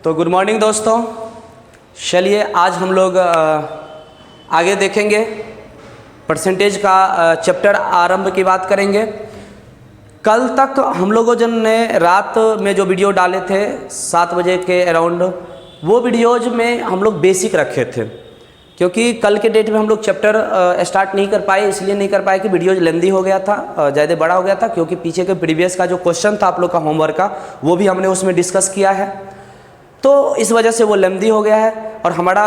तो good morning दोस्तों। चलिए आज हम लोग आगे देखेंगे, परसेंटेज का चैप्टर आरंभ की बात करेंगे। कल तक हम लोगों ने रात में जो वीडियो डाले थे 7 बजे के अराउंड, वो वीडियोज में हम लोग बेसिक रखे थे, क्योंकि कल के डेट में हम लोग चैप्टर स्टार्ट नहीं कर पाए। इसलिए नहीं कर पाए कि वीडियोज लेंदी हो गया था, ज़्यादा बड़ा हो गया था, क्योंकि पीछे के प्रीवियस का जो क्वेश्चन था आप लोग का होमवर्क का, वो भी हमने उसमें डिस्कस किया है। तो इस वजह से वो लेंदी हो गया है। और हमारा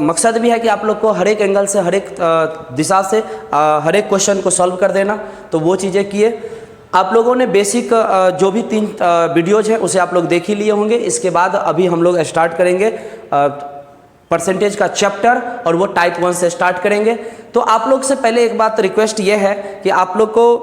मकसद भी है कि आप लोग को हर एक एंगल से, हर एक दिशा से हर एक क्वेश्चन को सॉल्व कर देना। तो वो चीज़ें किए। आप लोगों ने बेसिक जो भी 3 वीडियोज हैं उसे आप लोग देख ही लिए होंगे। इसके बाद अभी हम लोग स्टार्ट करेंगे परसेंटेज का चैप्टर, और वो टाइप 1 से स्टार्ट करेंगे। तो आप लोग से पहले एक बात रिक्वेस्ट ये है कि आप लोग को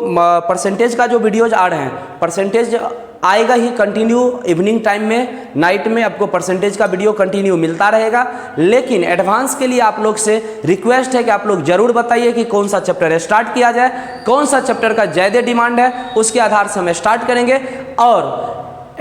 परसेंटेज का जो वीडियोज आ रहे हैं, परसेंटेज आएगा ही कंटिन्यू इवनिंग टाइम में, नाइट में आपको परसेंटेज का वीडियो कंटिन्यू मिलता रहेगा। लेकिन एडवांस के लिए आप लोग से रिक्वेस्ट है कि आप लोग जरूर बताइए कि कौन सा चैप्टर स्टार्ट किया जाए, कौन सा चैप्टर का ज़्यादा डिमांड है, उसके आधार से हम स्टार्ट करेंगे। और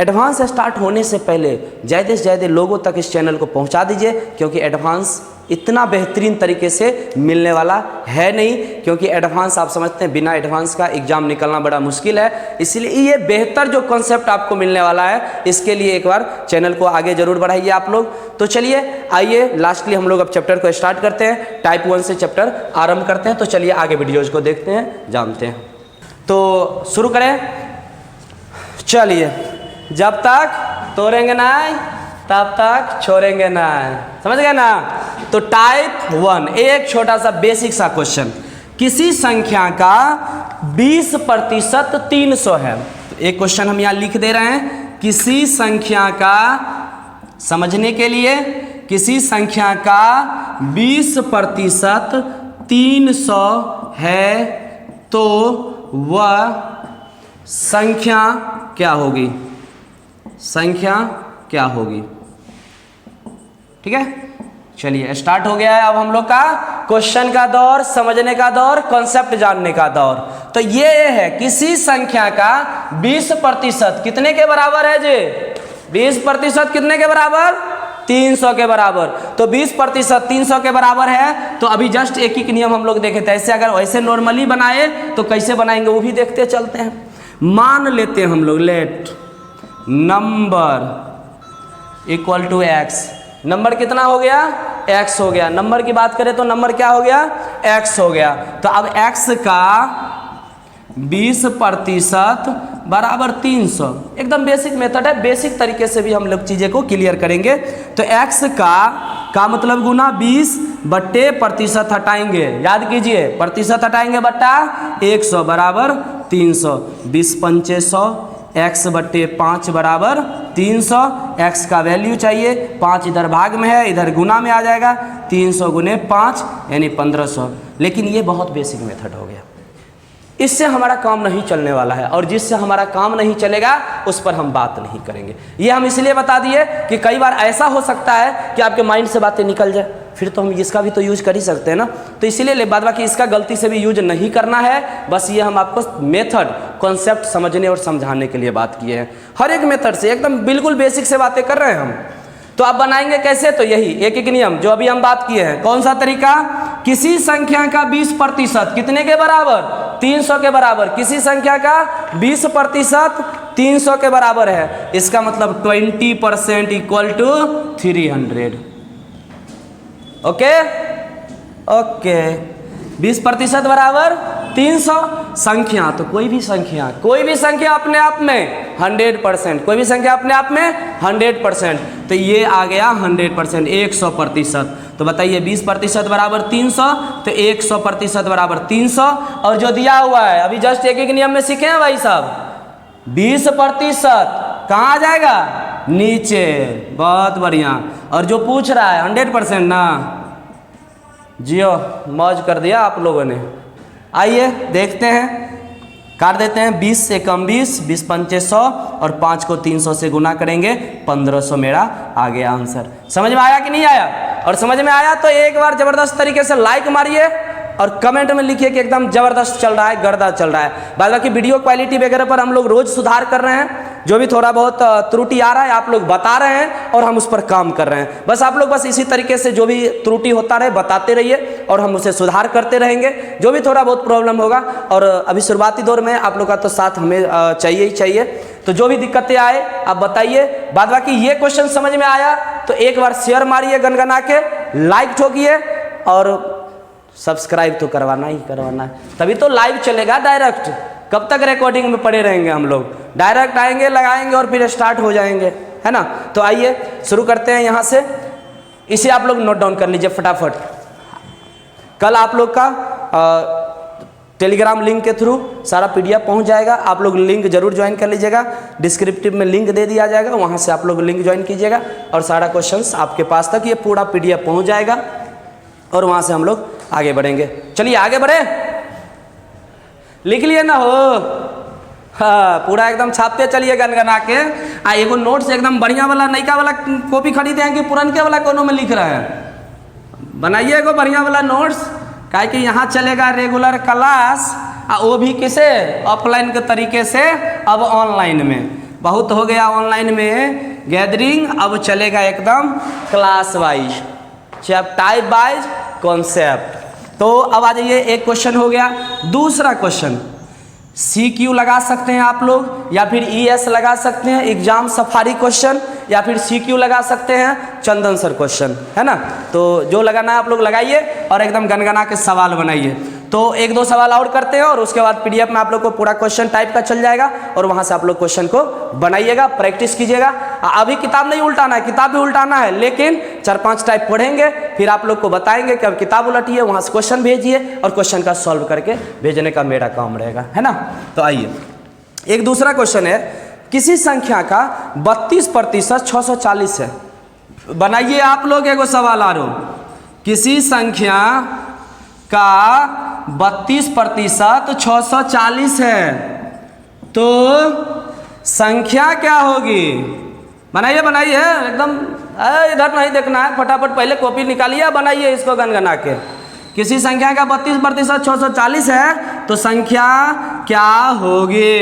एडवांस स्टार्ट होने से पहले ज़्यादा से ज़्यादा लोगों तक इस चैनल को पहुंचा दीजिए, क्योंकि एडवांस इतना बेहतरीन तरीके से मिलने वाला है नहीं। क्योंकि एडवांस आप समझते हैं, बिना एडवांस का एग्ज़ाम निकलना बड़ा मुश्किल है। इसलिए ये बेहतर जो कॉन्सेप्ट आपको मिलने वाला है, इसके लिए एक बार चैनल को आगे जरूर बढ़ाइए आप लोग। तो चलिए आइए लास्टली हम लोग अब चैप्टर को स्टार्ट करते हैं, टाइप 1 से चैप्टर आरंभ करते हैं। तो चलिए आगे वीडियोज़ को देखते हैं, जानते हैं। तो शुरू करें। चलिए, जब तक तोड़ेंगे नहीं तब तक छोड़ेंगे नहीं, समझ गए ना। तो टाइप 1 एक छोटा सा बेसिक सा क्वेश्चन, किसी संख्या का 20% 300 है। तो एक क्वेश्चन हम यहाँ लिख दे रहे हैं, किसी संख्या का, समझने के लिए, किसी संख्या का 20% 300 है तो वह संख्या क्या होगी, संख्या क्या होगी। ठीक है, चलिए स्टार्ट हो गया है अब हम लोग का क्वेश्चन का दौर, समझने का दौर, कॉन्सेप्ट जानने का दौर। तो ये है, किसी संख्या का 20% कितने के बराबर है जी? 20% कितने के बराबर? 300 के बराबर। तो 20% 300 के बराबर है। तो अभी जस्ट एक ही नियम हम लोग देखे थे। ऐसे अगर वैसे नॉर्मली बनाए तो कैसे बनाएंगे वो भी देखते चलते हैं। मान लेते हैं हम लोग, let number equal to X. Number कितना हो गया? x हो गया। नंबर की बात करें तो नंबर क्या हो गया? x हो गया। तो अब x का 20% बराबर 300। एकदम बेसिक मेथड है, बेसिक तरीके से भी हम लोग चीज़ें को क्लियर करेंगे। तो x का मतलब गुना 20/% हटाएंगे, याद कीजिए, प्रतिशत हटाएंगे बट्टा 100 बराबर 300। 20 पंचे 100, x/5 बराबर 300। x का वैल्यू चाहिए, 5 इधर भाग में है, इधर गुना में आ जाएगा, 300 गुने 5 यानी 1500। लेकिन ये बहुत बेसिक मेथड हो गया, इससे हमारा काम नहीं चलने वाला है, और जिससे हमारा काम नहीं चलेगा उस पर हम बात नहीं करेंगे। ये हम इसलिए बता दिए कि कई बार ऐसा हो सकता है कि आपके माइंड से बातें निकल जाए, फिर तो हम इसका भी तो यूज कर ही सकते हैं ना। तो इसीलिए बाद बाकी इसका गलती से भी यूज नहीं करना है। बस ये हम आपको मेथड, कॉन्सेप्ट समझने और समझाने के लिए बात किए हैं। हर एक मेथड से एकदम बिल्कुल बेसिक से बातें कर रहे हैं हम। तो आप बनाएंगे कैसे? तो यही एक एक नियम जो अभी हम बात किए हैं। कौन सा तरीका? किसी संख्या का 20% कितने के बराबर? 300 के बराबर। किसी संख्या का 20% 300 के बराबर है, इसका मतलब 20% इक्वल टू 300। ओके ओके, 20% बराबर 300। संख्या तो कोई भी संख्या, कोई भी संख्या अपने आप में 100%, कोई भी संख्या अपने आप में 100%। तो ये आ गया 100%, 100%। तो बताइए 20% बराबर 300, तो 100% बराबर 300। और जो दिया हुआ है अभी जस्ट एक एक नियम में सीखे हैं भाई साहब, 20% कहाँ आ जाएगा? नीचे। बहुत बढ़िया। और जो पूछ रहा है 100% ना, जियो मौज कर दिया आप लोगों ने। आइए देखते हैं, काट देते हैं। 20 से कम 20, 20 पंचे 100, और 5 को 300 से गुना करेंगे, 1500 मेरा आ गया आंसर। समझ में आया कि नहीं आया? और समझ में आया तो एक बार जबरदस्त तरीके से लाइक मारिए और कमेंट में लिखिए कि एकदम जबरदस्त चल रहा है, गर्दा चल रहा है। बाद बाकी वीडियो क्वालिटी वगैरह पर हम लोग रोज सुधार कर रहे हैं। जो भी थोड़ा बहुत त्रुटि आ रहा है आप लोग बता रहे हैं और हम उस पर काम कर रहे हैं। बस आप लोग बस इसी तरीके से जो भी त्रुटि होता रहे बताते रहिए और हम उसे सुधार करते रहेंगे। जो भी थोड़ा बहुत प्रॉब्लम होगा, और अभी शुरुआती दौर में आप लोग का तो साथ हमें चाहिए ही चाहिए, तो जो भी दिक्कतें आए आप बताइए। बाद बाकी ये क्वेश्चन समझ में आया तो एक बार शेयर मारिए गनगना के, लाइक ठोकिए और सब्सक्राइब तो करवाना ही करवाना है, तभी तो लाइव चलेगा डायरेक्ट। कब तक रिकॉर्डिंग में पड़े रहेंगे हम लोग? डायरेक्ट आएंगे, लगाएंगे और फिर स्टार्ट हो जाएंगे, है ना। तो आइए शुरू करते हैं यहाँ से। इसे आप लोग नोट डाउन कर लीजिए फटाफट। कल आप लोग का टेलीग्राम लिंक के थ्रू सारा पीडीएफ पहुँच जाएगा। आप लोग लिंक जरूर ज्वाइन कर लीजिएगा, डिस्क्रिप्टिव में लिंक दे दिया जाएगा, वहाँ से आप लोग लिंक ज्वाइन कीजिएगा और सारा क्वेश्चंस आपके पास तक ये पूरा पीडीएफ पहुँच जाएगा और वहाँ से हम लोग आगे बढ़ेंगे। चलिए आगे बढ़े, लिख लिए ना हो? हाँ, पूरा एकदम छापते चलिए गनगना के। एगो नोट्स एकदम बढ़िया वाला नयका वाला कॉपी खरीदे हैं कि पुरनके वाला कोनो में लिख रहे हैं? बनाइए एगो बढ़िया वाला नोट्स, काहे कि यहाँ चलेगा रेगुलर क्लास, वो भी किसे? ऑफलाइन के तरीके से, अब ऑनलाइन में। बहुत हो गया ऑनलाइन में गैदरिंग, अब चलेगा एकदम class wise, type wise concept. तो अब आ जाइए, एक क्वेश्चन हो गया। दूसरा क्वेश्चन CQ लगा सकते हैं आप लोग, या फिर ES लगा सकते हैं एग्जाम सफारी क्वेश्चन, या फिर CQ लगा सकते हैं चंदन सर क्वेश्चन, है ना। तो जो लगाना है आप लोग लगाइए और एकदम गनगना के सवाल बनाइए। तो एक दो सवाल और करते हैं और उसके बाद पीडीएफ में आप लोग को पूरा क्वेश्चन टाइप का चल जाएगा और वहाँ से आप लोग क्वेश्चन को बनाइएगा, प्रैक्टिस कीजिएगा। अभी किताब नहीं उल्टाना है, किताब भी उल्टाना है, लेकिन 4-5 टाइप पढ़ेंगे, फिर आप लोग को बताएंगे कि अब किताब उलटिए, वहाँ से क्वेश्चन भेजिए और क्वेश्चन का सॉल्व करके भेजने का मेरा काम रहेगा, है ना। तो आइए, एक दूसरा क्वेश्चन है, किसी संख्या का 32% 640 है। बनाइए आप लोग एगो सवाल आरो। किसी संख्या का 32% 640 है, तो संख्या क्या होगी? बनाइए बनाइए एकदम, इधर नहीं देखना है, फटाफट पहले कॉपी निकालिए, बनाइए इसको गनगना के। किसी संख्या का 32% 640 है तो संख्या क्या होगी?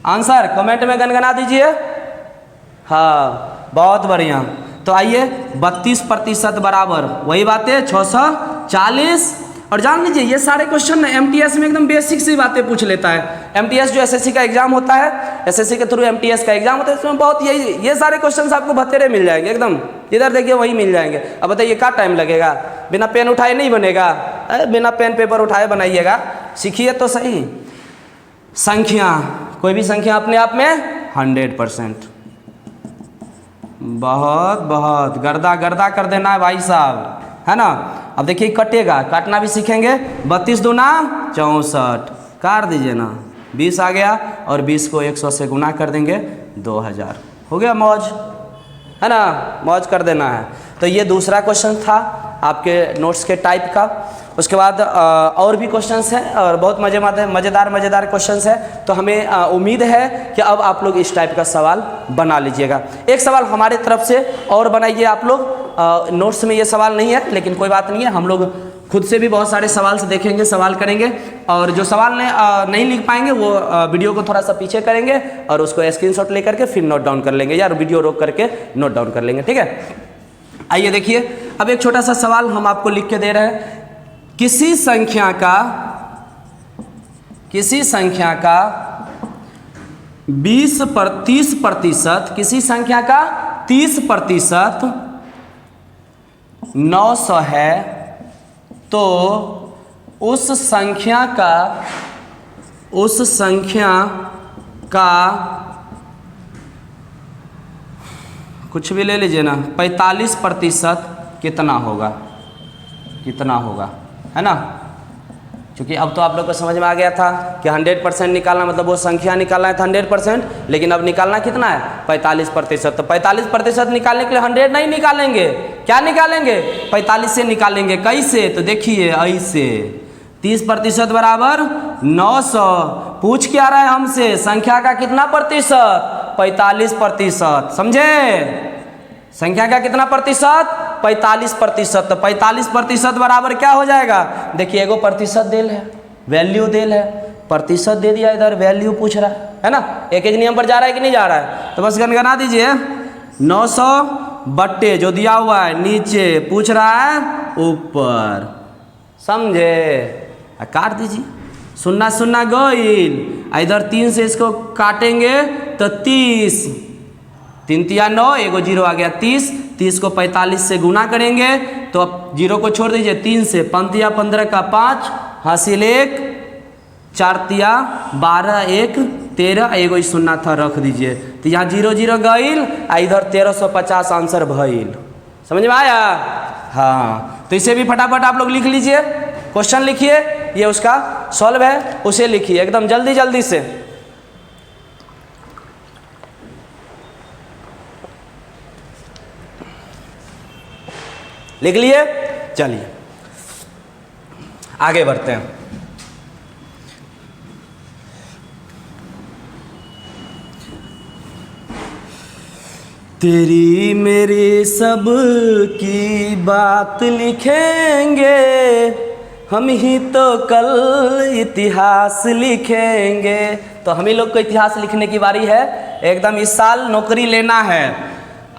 आंसर कमेंट में गनगना दीजिए। हाँ, बहुत बढ़िया। तो आइए, 32% बराबर वही बात है 640। और जान लीजिए ये सारे क्वेश्चन ना MTS में एकदम बेसिक सी बातें पूछ लेता है। MTS जो SSC का एग्जाम होता है, SSC के थ्रू MTS का एग्जाम होता है, इसमें बहुत ये सारे क्वेश्चन आपको भतेरे मिल जाएंगे एकदम, इधर देखिए वही मिल जाएंगे। अब बताइए क्या टाइम लगेगा? बिना पेन उठाए नहीं बनेगा, बिना पेन पेपर उठाए बनाइएगा, सीखिए तो सही। संख्या, कोई भी संख्या अपने आप में 100%। बहुत बहुत गर्दा गर्दा कर देना है भाई साहब, है ना। अब देखिए कटेगा, काटना भी सीखेंगे। 32 दूना 64, काट दीजिए ना, 20 आ गया और 20 को 100 से गुना कर देंगे 2000, हो गया मौज, है ना, मौज कर देना है। तो ये दूसरा क्वेश्चन था आपके नोट्स के टाइप का। उसके बाद और भी क्वेश्चंस हैं और बहुत मज़ेदार क्वेश्चंस हैं। तो हमें उम्मीद है कि अब आप लोग इस टाइप का सवाल बना लीजिएगा। एक सवाल हमारे तरफ से और बनाइए आप लोग। नोट्स में ये सवाल नहीं है, लेकिन कोई बात नहीं है, हम लोग खुद से भी बहुत सारे सवाल से देखेंगे, सवाल करेंगे, और जो सवाल नहीं लिख पाएंगे वो वीडियो को थोड़ा सा पीछे करेंगे और उसको स्क्रीनशॉट लेकर के फिर नोट डाउन कर लेंगे, या वीडियो रोक करके नोट डाउन कर लेंगे, ठीक है। आइए देखिए, अब एक छोटा सा सवाल हम आपको लिख के दे रहे हैं। किसी संख्या का 30%, किसी संख्या का 30% 900 है, तो उस संख्या का कुछ भी ले लीजिए ना, 45% कितना होगा, है ना। क्योंकि अब तो आप लोग को समझ में आ गया था कि 100% निकालना मतलब वो संख्या निकालना है था 100%, लेकिन अब निकालना कितना है? 45%। तो 45% निकालने के लिए 100 नहीं निकालेंगे, क्या निकालेंगे? 45 से निकालेंगे। कैसे? तो देखिए ऐसे, 30% बराबर 900। पूछ क्या रहा है हमसे? संख्या का कितना प्रतिशत? 45%। समझे? संख्या का कितना प्रतिशत? 45%। तो 45% बराबर क्या हो जाएगा? देखिए एगो प्रतिशत देल है, वैल्यू देल है, प्रतिशत दे दिया, इधर वैल्यू पूछ रहा है ना, एक एक नियम पर जा रहा है कि नहीं जा रहा है, तो बस गणगना दीजिए 900 बट्टे जो दिया हुआ है नीचे, पूछ रहा है ऊपर, समझे, काट दीजिए, सुन्ना सुन्ना गईल, इधर 3 से इसको काटेंगे तो 30, 3 तिया 9, एगो जीरो आ गया 30, 30 को 45 से गुना करेंगे तो अब जीरो को छोड़ दीजिए, 3 से 5 तिया 15 का 5, हासिल 1, 4 तिया 12, 1 13, एगो सुन्ना था रख दीजिए, तो यहाँ 0 0 गईल, इधर 1350 आंसर भइल, समझ में आया। हाँ, तो इसे भी फटाफट आप लोग लिख लीजिए, क्वेश्चन लिखिए, ये उसका सॉल्व है, उसे लिखिए एकदम जल्दी जल्दी से। लिख लिए, चलिए आगे बढ़ते हैं। तेरी मेरी सब की बात लिखेंगे, हम ही तो कल इतिहास लिखेंगे। तो हम ही लोग को इतिहास लिखने की बारी है, एकदम इस साल नौकरी लेना है।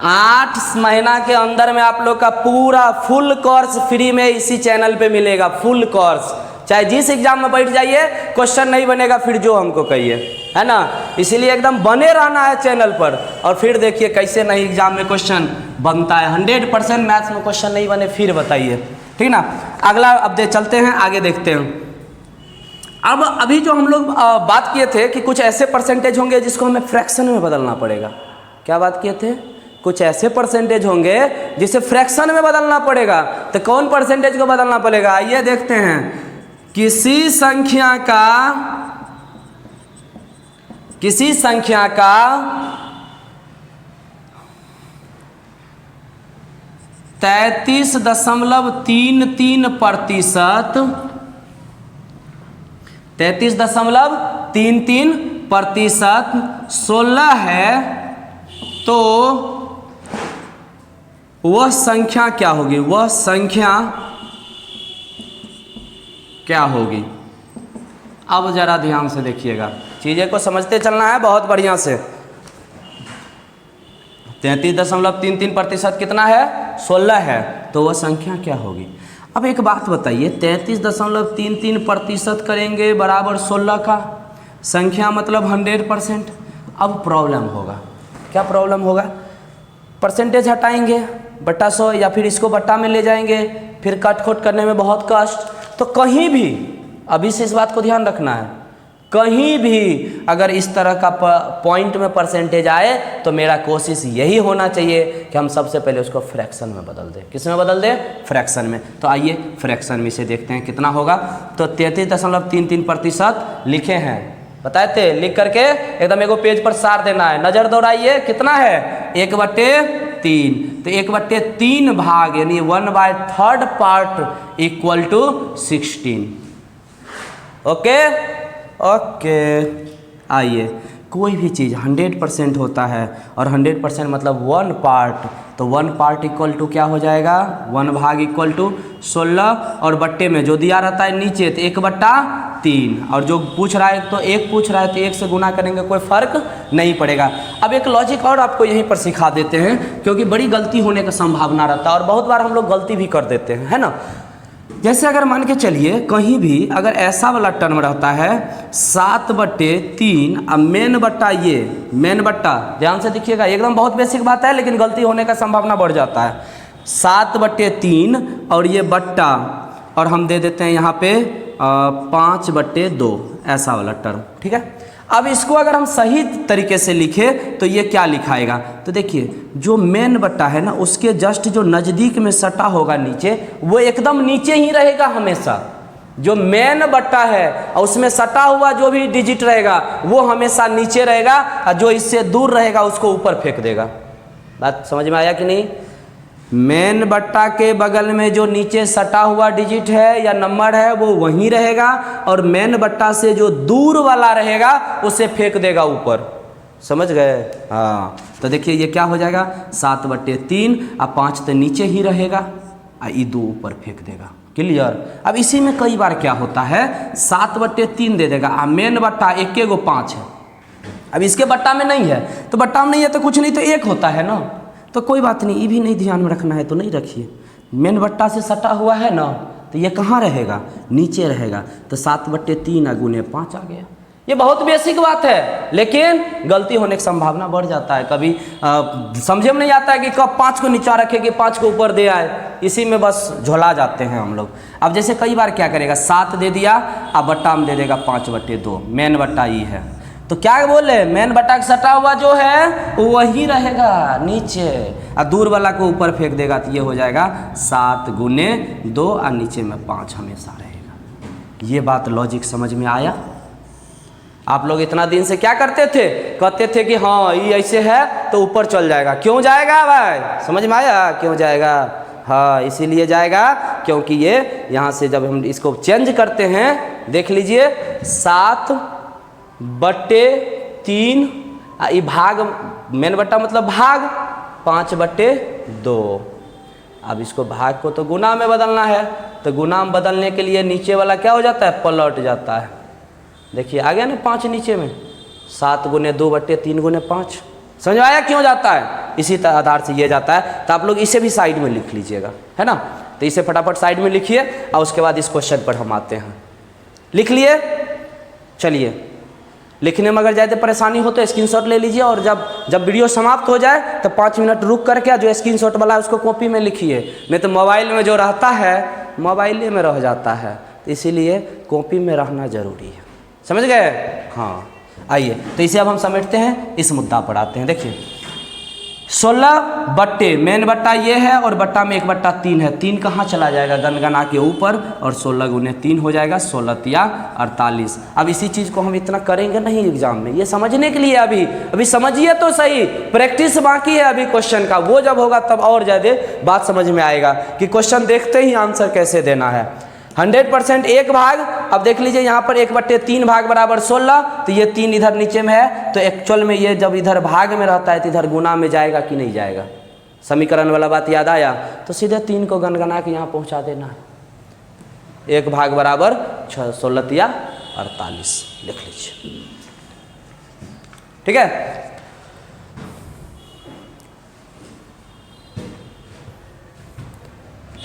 8 महीना के अंदर में आप लोग का पूरा फुल कोर्स फ्री में इसी चैनल पे मिलेगा, फुल कोर्स, चाहे जिस एग्जाम में बैठ जाइए, क्वेश्चन नहीं बनेगा फिर जो हमको कहिए, है ना, इसीलिए एकदम बने रहना है चैनल पर, और फिर देखिए कैसे नहीं एग्जाम में क्वेश्चन बनता है। 100% मैथ्स में क्वेश्चन नहीं बने फिर बताइए, ठीक ना। अगला अब चलते हैं, आगे देखते हैं। अब अभी जो हम लोग बात किए थे कि कुछ ऐसे परसेंटेज होंगे जिसको हमें फ्रैक्शन में बदलना पड़ेगा। क्या बात किए थे? कुछ ऐसे परसेंटेज होंगे जिसे फ्रैक्शन में बदलना पड़ेगा। तो कौन परसेंटेज को बदलना पड़ेगा, आइए देखते हैं। किसी संख्या का 33.33%, 33.33% 16 है, तो वह संख्या क्या होगी, वह संख्या क्या होगी। अब जरा ध्यान से देखिएगा, चीजें को समझते चलना है बहुत बढ़िया से। 33.33% कितना है, 16 है, तो वह संख्या क्या होगी। अब एक बात बताइए, 33.33% करेंगे बराबर 16 का, संख्या मतलब 100%। अब प्रॉब्लम होगा, क्या प्रॉब्लम होगा, परसेंटेज हटाएंगे बट्टा 100, या फिर इसको बट्टा में ले जाएंगे, फिर कट खोट करने में बहुत कष्ट। तो कहीं भी, अभी से इस बात को ध्यान रखना है, कहीं भी अगर इस तरह का पॉइंट में परसेंटेज आए तो मेरा कोशिश यही होना चाहिए कि हम सबसे पहले उसको फ्रैक्शन में बदल दें। किस में बदल दें, फ्रैक्शन में। तो आइए फ्रैक्शन में से देखते हैं कितना होगा। तो 33.33% लिखे हैं, बताए थे, लिख करके एकदम एगो पेज पर सार देना है। नजर दौड़ाइए, कितना है, 1/3। तो 1/3 भाग यानी 1/3 part equal to 16। Okay okay. आइए, कोई भी चीज़ 100% होता है, और 100% मतलब 1 पार्ट, तो 1 पार्ट इक्वल टू क्या हो जाएगा, 1 भाग इक्वल टू 16, और बट्टे में जो दिया रहता है नीचे तो 1/3, और जो पूछ रहा है तो 1 पूछ रहा है तो 1 से गुना करेंगे, कोई फर्क नहीं पड़ेगा। अब एक लॉजिक और आपको यहीं पर सिखा देते हैं, क्योंकि बड़ी गलती होने का संभावना रहता है और बहुत बार हम लोग गलती भी कर देते हैं, है ना। जैसे अगर मान के चलिए कहीं भी अगर ऐसा वाला टर्म रहता है 7/3, अब मेन बट्टा, ये मेन बट्टा, ध्यान से देखिएगा, एकदम बहुत बेसिक बात है लेकिन गलती होने का संभावना बढ़ जाता है। 7/3 और ये बट्टा, और हम दे देते हैं यहाँ पे 5/2, ऐसा वाला टर्म, ठीक है। अब इसको अगर हम सही तरीके से लिखें तो ये क्या लिखाएगा, तो देखिए जो मेन बट्टा है ना, उसके जस्ट जो नज़दीक में सटा होगा नीचे, वो एकदम नीचे ही रहेगा हमेशा। जो मेन बट्टा है और उसमें सटा हुआ जो भी डिजिट रहेगा वो हमेशा नीचे रहेगा, और जो इससे दूर रहेगा उसको ऊपर फेंक देगा। बात समझ में आया कि नहीं। मेन बट्टा के बगल में जो नीचे सटा हुआ डिजिट है या नंबर है वो वहीं रहेगा, और मेन बट्टा से जो दूर वाला रहेगा उसे फेंक देगा ऊपर। समझ गए, हाँ। तो देखिए ये क्या हो जाएगा, 7/3, और 5 तो नीचे ही रहेगा, और ये 2 ऊपर फेंक देगा। क्लियर। अब इसी में कई बार क्या होता है 7/3 दे देगा, मेन बट्टा 1 5 है। अब इसके बट्टा में नहीं है तो बट्टा में नहीं है तो कुछ नहीं तो 1 होता है ना, तो कोई बात नहीं, ये भी नहीं ध्यान में रखना है तो नहीं रखिए। मेन बट्टा से सटा हुआ है ना तो ये कहाँ रहेगा, नीचे रहेगा, तो 7/3 गुने 5 आ गया। ये बहुत बेसिक बात है, लेकिन गलती होने की संभावना बढ़ जाता है। कभी समझे में नहीं आता है कि कब 5 को नीचा रखे कि 5 को ऊपर दे आए, इसी में बस झोला जाते हैं हम लोग। अब जैसे कई बार क्या करेगा 7 दे दिया, अब बट्टा में दे देगा 5/2, मेन बट्टा ये है, तो क्या बोले मेन बट्टा का सटा हुआ जो है वही रहेगा नीचे, और दूर वाला को ऊपर फेंक देगा तो ये हो जाएगा 7 गुने 2 और नीचे में 5 हमेशा रहेगा। ये बात लॉजिक समझ में आया। आप लोग इतना दिन से क्या करते थे, कहते थे कि हाँ ये ऐसे है तो ऊपर चल जाएगा। क्यों जाएगा भाई, समझ में आया क्यों जाएगा? हाँ इसीलिए जाएगा क्योंकि ये यहाँ से जब हम इसको चेंज करते हैं, देख लीजिए 7/3 ये भाग, मेन बट्टा मतलब भाग 5/2। अब इसको भाग को तो गुना में बदलना है, तो गुना में बदलने के लिए नीचे वाला क्या हो जाता है, पलट जाता है। देखिए आ गया ना 5 नीचे में, 7 गुने 2/3 गुने 5। समझ आया क्यों जाता है, इसी आधार से ये जाता है। तो आप लोग इसे भी साइड में लिख लीजिएगा, है ना। तो इसे फटाफट साइड में लिखिए और उसके बाद इस क्वेश्चन पर हम आते हैं। लिख लिए, चलिए लिखने में अगर ज़्यादा परेशानी हो तो स्क्रीनशॉट ले लीजिए, और जब वीडियो समाप्त हो जाए तो 5 मिनट रुक करके जो स्क्रीनशॉट वाला है उसको कॉपी में लिखिए, नहीं तो मोबाइल में जो रहता है मोबाइल में रह जाता है, तो इसीलिए कॉपी में रहना ज़रूरी है। समझ गए? हाँ आइए, तो इसे अब हम समेटते हैं, इस मुद्दा पर आते हैं। देखिए 16 बट्टे, मेन बट्टा ये है और बट्टा में 1/3 है, 3 कहाँ चला जाएगा गनगना के ऊपर, और 16 गुने 3 हो जाएगा 16 तिया 48। अब इसी चीज़ को हम इतना करेंगे नहीं एग्जाम में, ये समझने के लिए अभी समझिए तो सही, प्रैक्टिस बाकी है अभी क्वेश्चन का, वो जब होगा तब और ज़्यादा बात समझ में आएगा कि क्वेश्चन देखते ही आंसर कैसे देना है। 100% 1 भाग, अब देख लीजिए यहाँ पर 1/3 भाग बराबर 16, तो ये 3 इधर नीचे में है, तो एक्चुअल में ये जब इधर भाग में रहता है तो इधर गुना में जाएगा कि नहीं जाएगा। समीकरण वाला बात याद आया, तो सीधे 3 को गनगना के यहाँ पहुँचा देना है। 1 भाग बराबर 16 तिया 48 लिख लीजिए, ठीक है।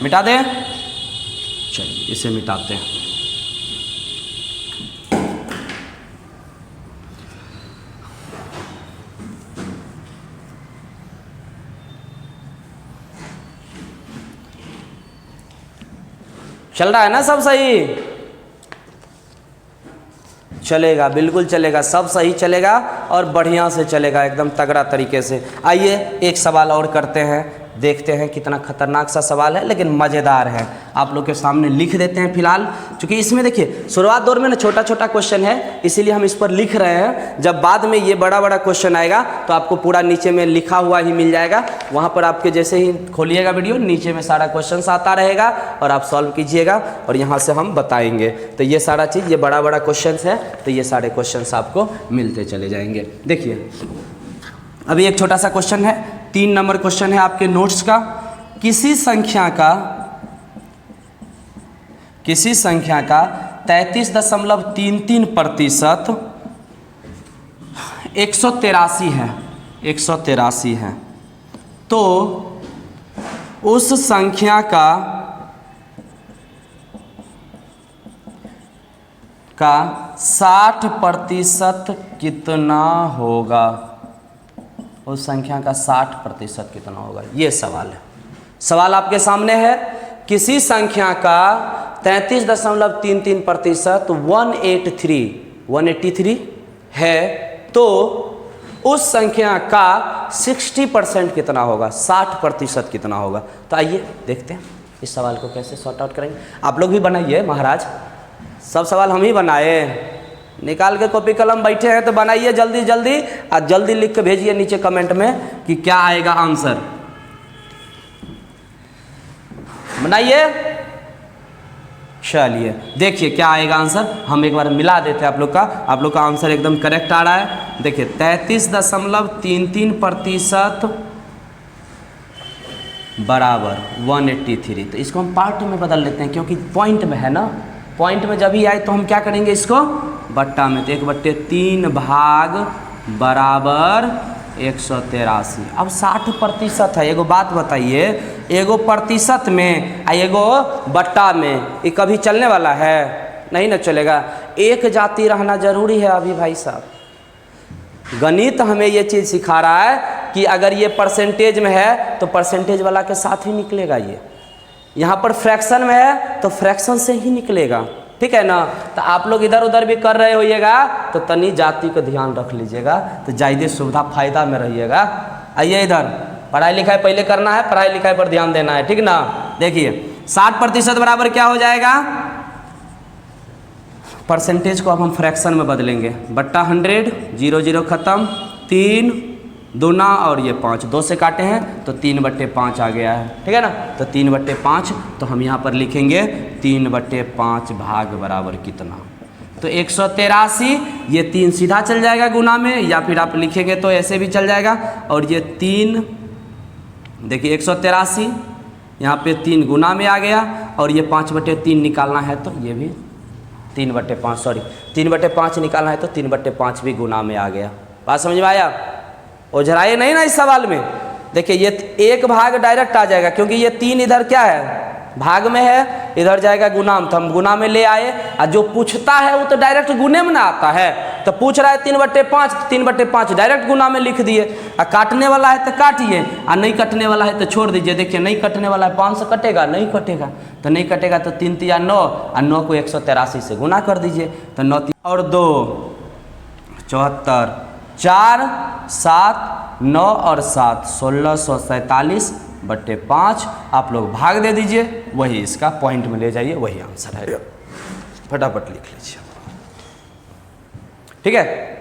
मिटा दें, चलिए इसे मिटाते हैं। चल रहा है ना सब सही? चलेगा, बिल्कुल चलेगा, सब सही चलेगा और बढ़िया से चलेगा, एकदम तगड़ा तरीके से। आइए एक सवाल और करते हैं, देखते हैं कितना खतरनाक सा सवाल है लेकिन मज़ेदार है। आप लोग के सामने लिख देते हैं फिलहाल, क्योंकि इसमें देखिए शुरुआत दौर में ना छोटा छोटा क्वेश्चन है, इसीलिए हम इस पर लिख रहे हैं। जब बाद में ये बड़ा बड़ा क्वेश्चन आएगा तो आपको पूरा नीचे में लिखा हुआ ही मिल जाएगा, वहाँ पर आपके जैसे ही खोलिएगा वीडियो नीचे में सारा क्वेश्चन आता रहेगा और आप सॉल्व कीजिएगा और यहाँ से हम बताएंगे। तो ये सारा चीज़, ये बड़ा बड़ा क्वेश्चन है, तो ये सारे क्वेश्चन आपको मिलते चले जाएंगे। देखिए अभी एक छोटा सा क्वेश्चन है, 3 नंबर क्वेश्चन है आपके नोट्स का। किसी संख्या का 33.33% 183 है, 183 है, तो उस संख्या का 60% कितना होगा? उस संख्या का 60% कितना होगा? ये सवाल है। सवाल आपके सामने है, किसी संख्या का 33.33% 183 है, तो उस संख्या का 60% कितना होगा, 60% कितना होगा? तो आइए देखते हैं इस सवाल को कैसे सॉर्ट आउट करेंगे। आप लोग भी बनाइए महाराज, सब सवाल हम ही बनाए, निकाल के कॉपी कलम बैठे हैं तो बनाइए जल्दी जल्दी, और जल्दी लिख के भेजिए नीचे कमेंट में कि क्या आएगा आंसर। बनाइए, चलिए देखिए क्या आएगा आंसर। हम एक बार मिला देते हैं आप लोग का आंसर एकदम करेक्ट आ रहा है। देखिए 33.33% बराबर 183। तो इसको हम पार्ट में बदल लेते हैं क्योंकि पॉइंट में है ना, पॉइंट में जब ही आए तो हम क्या करेंगे इसको बट्टा में, तो 1/3 भाग बराबर 183। अब 60% है। एगो बात बताइए, एगो प्रतिशत में आ एगो बट्टा में, ये कभी चलने वाला है? नहीं ना चलेगा। एक जाति रहना जरूरी है अभी भाई साहब। गणित हमें ये चीज़ सिखा रहा है कि अगर ये परसेंटेज में है तो परसेंटेज वाला के साथ ही निकलेगा, ये यहाँ पर फ्रैक्शन में है तो फ्रैक्शन से ही निकलेगा, ठीक है ना। तो आप लोग इधर उधर भी कर रहे होइएगा तो तनी जाति का ध्यान रख लीजिएगा, तो ज़्यादा सुविधा फायदा में रहिएगा। आइए इधर, पढ़ाई लिखाई पहले करना है, पढ़ाई लिखाई पर ध्यान देना है, ठीक ना। देखिए 60% बराबर क्या हो जाएगा, परसेंटेज को अब हम फ्रैक्शन में बदलेंगे, बट्टा 100, 0 0 खत्म, 3 दूना और ये 5, 2 से काटे हैं तो 3/5 आ गया है, ठीक है ना। तो 3/5, तो हम यहाँ पर लिखेंगे 3/5 भाग बराबर कितना, तो 183। ये 3 सीधा चल जाएगा गुना में, या फिर आप लिखेंगे तो ऐसे भी चल जाएगा। और ये 3 देखिए 183, यहाँ पे 3 गुना में आ गया, और ये 5/3 निकालना है तो ये भी 3/5, सॉरी 3/5 निकालना है तो 3/5 भी गुना में आ गया। बात समझ में आया? ओझराइए नहीं ना इस सवाल में। देखिए ये एक भाग डायरेक्ट आ जाएगा क्योंकि ये 3 इधर क्या है भाग में है, इधर जाएगा गुना में, तो हम गुना में ले आए। और जो पूछता है वो तो डायरेक्ट गुने में ना आता है, तो पूछ रहा है 3/5, 3/5 डायरेक्ट गुना में लिख दिए। और काटने वाला है तो काटिए, और नहीं कटने वाला है तो छोड़ दीजिए। देखिए नहीं कटने वाला है, 5 से कटेगा, नहीं कटेगा, तो नहीं कटेगा तो 3 3 9, और 9 को 183 से गुना कर दीजिए, तो 9 और 2 74, 4 7 9 और 7 1647/5। आप लोग भाग दे दीजिए, वही इसका पॉइंट में ले जाइए, वही आंसर है। फटाफट लिख लीजिए, ठीक है।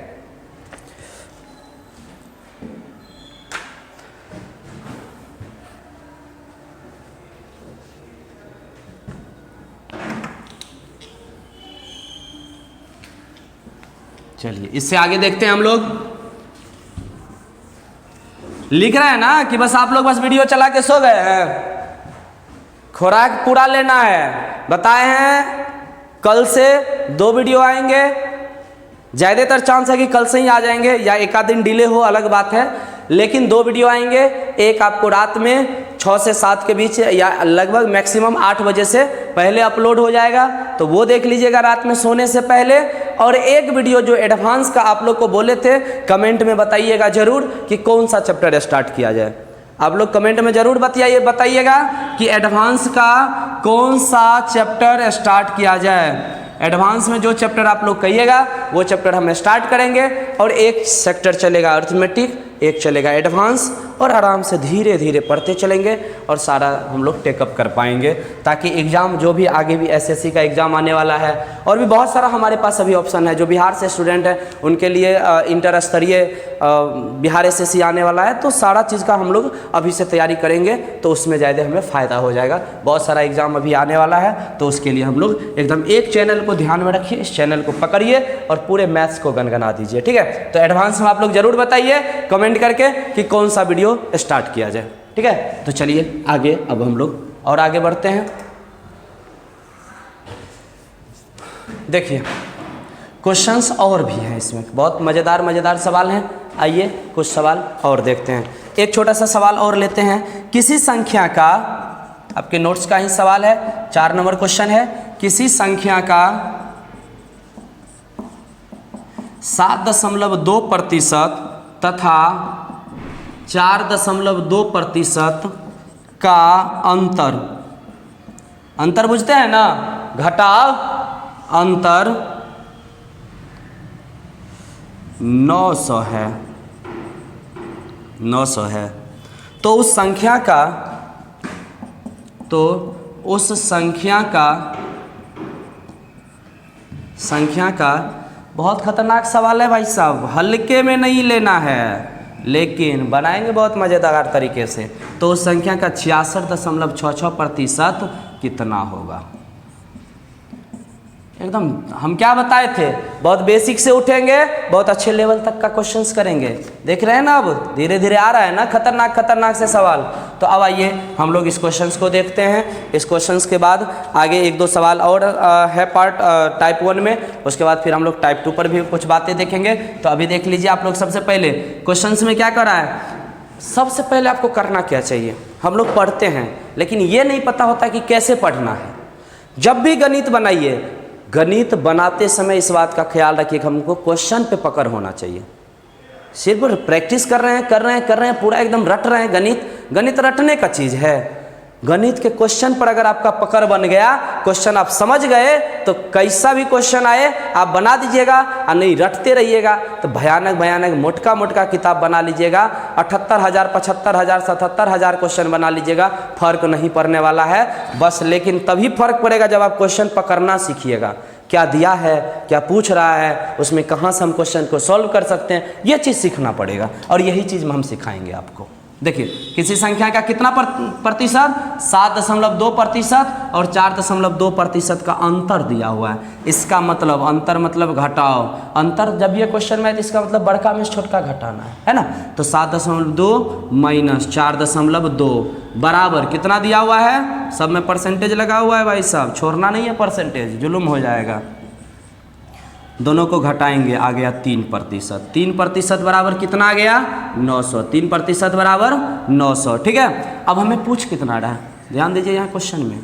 चलिए इससे आगे देखते हैं हम लोग। लिख रहे हैं ना कि बस आप लोग बस वीडियो चला के सो गए हैं, खुराक पूरा लेना है। बताए हैं कल से 2 वीडियो आएंगे, ज़्यादातर चांस है कि कल से ही आ जाएंगे, या एक आध दिन डिले हो अलग बात है, लेकिन 2 वीडियो आएंगे। एक आपको रात में 6 से 7 के बीच, या लगभग मैक्सिमम 8 बजे से पहले अपलोड हो जाएगा, तो वो देख लीजिएगा रात में सोने से पहले। और एक वीडियो जो एडवांस का आप लोग को बोले थे, कमेंट में बताइएगा ज़रूर कि कौन सा चैप्टर स्टार्ट किया जाए। आप लोग कमेंट में ज़रूर बताइएगा कि एडवांस का कौन सा चैप्टर स्टार्ट किया जाए। एडवांस में जो चैप्टर आप लोग कहिएगा वो चैप्टर हम स्टार्ट करेंगे, और एक सेक्टर चलेगा अर्थमेटिक, एक चलेगा एडवांस, और आराम से धीरे धीरे पढ़ते चलेंगे और सारा हम लोग टेकअप कर पाएंगे, ताकि एग्ज़ाम जो भी आगे भी एसएससी का एग्ज़ाम आने वाला है, और भी बहुत सारा हमारे पास अभी ऑप्शन है। जो बिहार से स्टूडेंट हैं उनके लिए इंटर स्तरीय बिहार एसएससी आने वाला है, तो सारा चीज़ का हम लोग अभी से तैयारी करेंगे, तो उसमें ज़्यादा हमें फ़ायदा हो जाएगा। बहुत सारा एग्ज़ाम अभी आने वाला है, तो उसके लिए हम लोग एकदम एक चैनल को ध्यान में रखिए, इस चैनल को पकड़िए और पूरे मैथ्स को गनगना दीजिए, ठीक है। तो एडवांस में आप लोग ज़रूर बताइए कमेंट करके कि कौन सा वीडियो स्टार्ट किया जाए, ठीक है। तो चलिए आगे अब हम लोग और आगे बढ़ते हैं। देखिए क्वेश्चंस और भी हैं इसमें, बहुत मज़ेदार सवाल हैं। आइए कुछ सवाल और देखते हैं। एक छोटा सा सवाल और लेते हैं। किसी संख्या का, आपके नोट्स का ही सवाल है, 4 नंबर क्वेश्चन है। किसी संख्या का 7.2% तथा 4.2% का अंतर बुझते हैं ना, घटाव अंतर 900 है, 900 है। तो उस संख्या का बहुत खतरनाक सवाल है भाई साहब, हल्के में नहीं लेना है, लेकिन बनाएंगे बहुत मज़ेदार तरीके से। तो उस संख्या का 66.66% कितना होगा। एकदम हम क्या बताए थे, बहुत बेसिक से उठेंगे, बहुत अच्छे लेवल तक का क्वेश्चंस करेंगे। देख रहे हैं ना, अब धीरे धीरे आ रहा है ना खतरनाक से सवाल। तो अब आइए हम लोग इस क्वेश्चंस को देखते हैं। इस क्वेश्चंस के बाद आगे एक दो सवाल और है पार्ट टाइप 1 में, उसके बाद फिर हम लोग टाइप 2 पर भी कुछ बातें देखेंगे। तो अभी देख लीजिए आप लोग सबसे पहले क्वेश्चंस में क्या कर रहा है। सबसे पहले आपको करना क्या चाहिए, हम लोग पढ़ते हैं लेकिन ये नहीं पता होता कि कैसे पढ़ना है। जब भी गणित बनाइए, गणित बनाते समय इस बात का ख्याल रखिए कि हमको क्वेश्चन पे पकड़ होना चाहिए। सिर्फ प्रैक्टिस कर रहे हैं पूरा एकदम रट रहे हैं। गणित रटने का चीज़ है। गणित के क्वेश्चन पर अगर आपका पकड़ बन गया, क्वेश्चन आप समझ गए, तो कैसा भी क्वेश्चन आए आप बना दीजिएगा, और नहीं रटते रहिएगा तो भयानक मोटका किताब बना लीजिएगा। 78,000 75,000 77,000 क्वेश्चन बना लीजिएगा, फर्क नहीं पड़ने वाला है बस। लेकिन तभी फर्क पड़ेगा जब आप क्वेश्चन पकड़ना सीखिएगा, क्या दिया है, क्या पूछ रहा है, उसमें कहाँ से हम क्वेश्चन को सॉल्व कर सकते हैं, ये चीज़ सीखना पड़ेगा। और यही चीज़ हम सिखाएंगे आपको। देखिए किसी संख्या का कितना प्रतिशत, 7.2% और 4.2% का अंतर दिया हुआ है। इसका मतलब अंतर मतलब घटाओ। अंतर जब ये क्वेश्चन में है तो इसका मतलब बड़का में छोटका घटाना है ना। तो 7.2 माइनस 4.2 बराबर कितना दिया हुआ है, सब में परसेंटेज लगा हुआ है भाई साहब, छोड़ना नहीं है परसेंटेज, जुलुम हो जाएगा। दोनों को घटाएंगे, आ गया 3%। 3% बराबर कितना आ गया, 900। 3% बराबर 900। ठीक है, अब हमें पूछ कितना रहा है, ध्यान दीजिए यहाँ क्वेश्चन में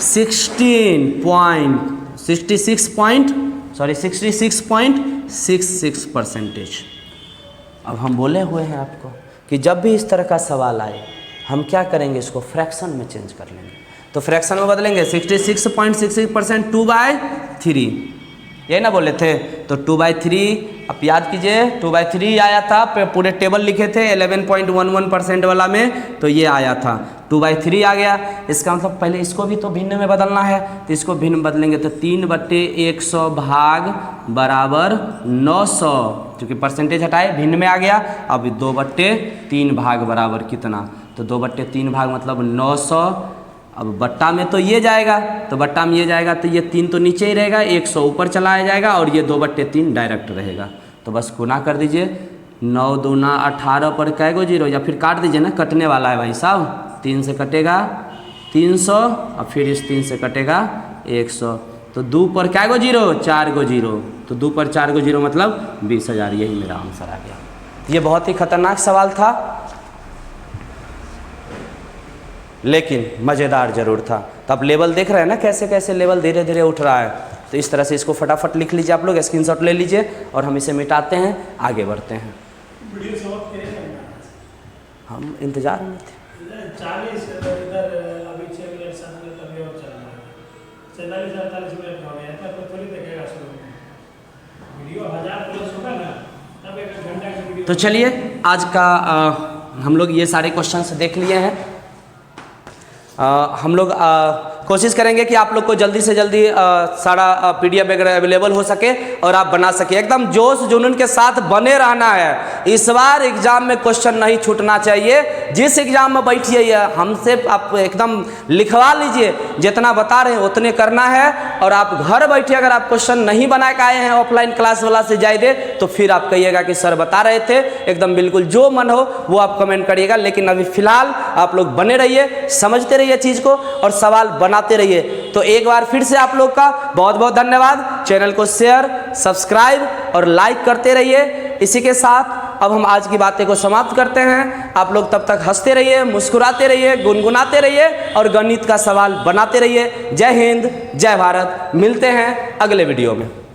66.66% अब हम बोले हुए हैं आपको कि जब भी इस तरह का सवाल आए हम क्या करेंगे, इसको फ्रैक्शन में चेंज कर लेंगे। तो फ्रैक्शन में बदलेंगे 66.66% 2/3, यही ना बोले थे। तो 2/3 अब याद कीजिए 2/3 आया था, पूरे टेबल लिखे थे 11.11% वाला में, तो ये आया था 2/3 आ गया। इसका मतलब पहले इसको भी तो भिन्न में बदलना है, तो इसको भिन्न बदलेंगे तो 3/100 भाग बराबर 900, क्योंकि परसेंटेज हटाए भिन्न में आ गया। अब 2/3 भाग बराबर कितना, तो 2/3 भाग मतलब 900। अब बट्टा में तो ये जाएगा, तो बट्टा में ये जाएगा तो ये 3 तो नीचे ही रहेगा, 100 ऊपर चलाया जाएगा और ये 2/3 डायरेक्ट रहेगा। तो बस गुना कर दीजिए, 9 दूना 18 पर कै गो जीरो, या फिर काट दीजिए ना, कटने वाला है भाई साहब। 3 से कटेगा 300 और फिर इस 3 से कटेगा 100। तो 2 पर कै गो जीरो, 4 गो जीरो, तो 2 पर 4 गो जीरो मतलब 20,000। यही मेरा आंसर आ गया। ये बहुत ही खतरनाक सवाल था लेकिन मज़ेदार ज़रूर था। तो आप लेवल देख रहे हैं ना, कैसे कैसे लेवल धीरे धीरे उठ रहा है। तो इस तरह से इसको फटाफट लिख लीजिए आप लोग, स्क्रीनशॉट ले लीजिए और हम इसे मिटाते हैं, आगे बढ़ते हैं। हम इंतजार में थे। 40 इधर अभी 6 मिनट 7 मिनट अभी और चल रहा है, 47-48 मिनट हो गया है, तो थोड़ी देखेगा शुरू में वीडियो 1000 प्लस होगा ना, तब 1 घंटा की वीडियो। तो चलिए आज का हम लोग ये सारे क्वेश्चंस देख लिए हैं। हम लोग कोशिश करेंगे कि आप लोग को जल्दी से जल्दी सारा PDF वगैरह अवेलेबल हो सके और आप बना सके। एकदम जोश जुनून के साथ बने रहना है। इस बार एग्जाम में क्वेश्चन नहीं छूटना चाहिए। जिस एग्जाम में बैठिए हमसे आप एकदम लिखवा लीजिए, जितना बता रहे हैं उतने करना है। और आप घर बैठे अगर आप क्वेश्चन नहीं बना के आए हैं ऑफलाइन क्लास वाला से जाए तो फिर आप कहिएगा कि सर बता रहे थे, एकदम बिल्कुल जो मन हो वो आप कमेंट करिएगा। लेकिन अभी फिलहाल आप लोग बने रहिए, समझते रहिए चीज़ को और सवाल बनाते रहिए। तो एक बार फिर से आप लोग का बहुत बहुत धन्यवाद। चैनल को शेयर, सब्सक्राइब और लाइक करते रहिए। इसी के साथ अब हम आज की बातें को समाप्त करते हैं। आप लोग तब तक हंसते रहिए, मुस्कुराते रहिए, गुनगुनाते रहिए और गणित का सवाल बनाते रहिए। जय हिंद, जय भारत। मिलते हैं अगले वीडियो में।